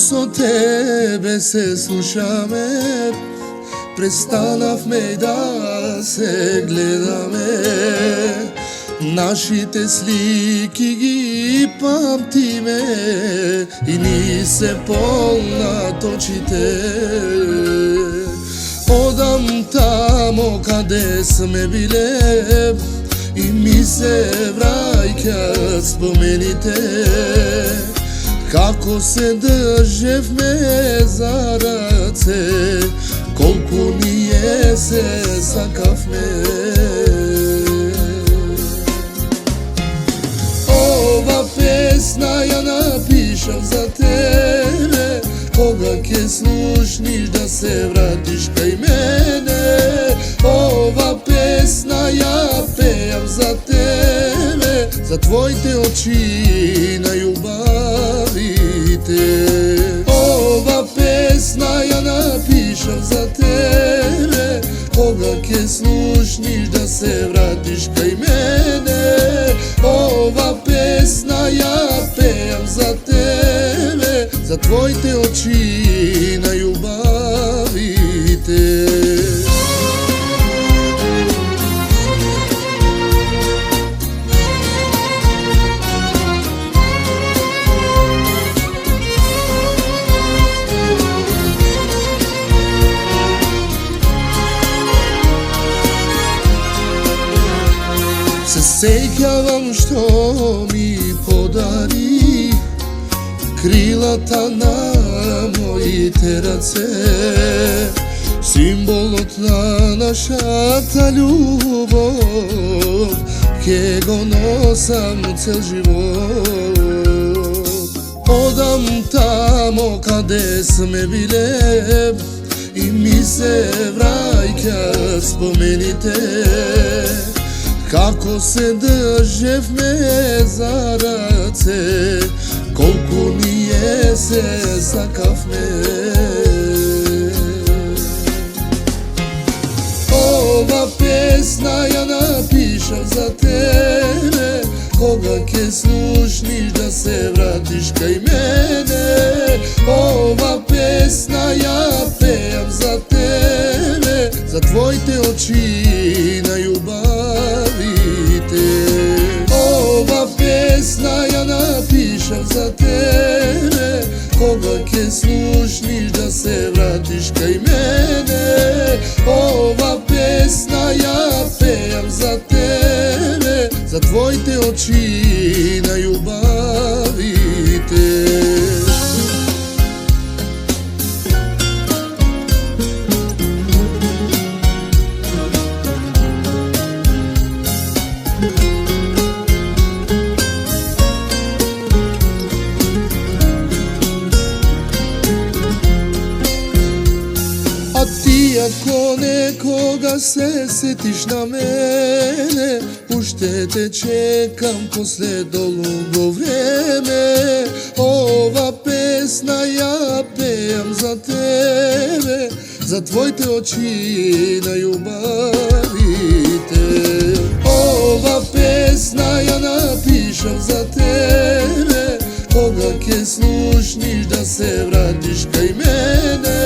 Со тебе се слушаме, престанавме и да се гледаме. Нашите слики ги памтиме и ни се полнат очите. Одам тамо каде сме биле и ми се враќаат спомените. Како се држевме за раце, колку ние се сакавме. Ова песна ја напишав за тебе, кога ќе слушниш да се вратиш кај мене. Ова песна ја пеам за тебе, за твоите очи на љубавите. Ова песна ја напишав за тебе, кога ќе слушниш да се вратиш кај мене. Ова песна ја пеам за тебе, за твоите очи на љубавите. Се сеќавам што ми подари крилата на моите раце, символот на нашата љубов, ке го носам цел живот. Одам тамо каде сме биле и ми се враќаат спомените. Како се држевме за раце, колку ние се сакавме. Ова песна ја напишав за тебе, кога ќе слушниш да се вратиш кај мене. Ова песна ја пеам за тебе, за твоите очи на љубавите. Ова песна ја напишав за тебе, кога ќе слушниш да се вратиш кај мене. Ова песна ја пеам за тебе, за твоите очи на љубавите. А ти ако некога се сетиш на мене, уште те чекам после долго време. Ова песна ја пеам за тебе, за твоите очи на љубавите. Ова песна ја напишав за тебе, кога ќе слушниш да се вратиш кај мене.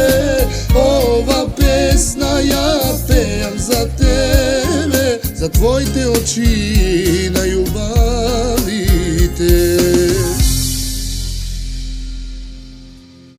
Ова песна ја пеам за тебе, за твоите очи на љубавите.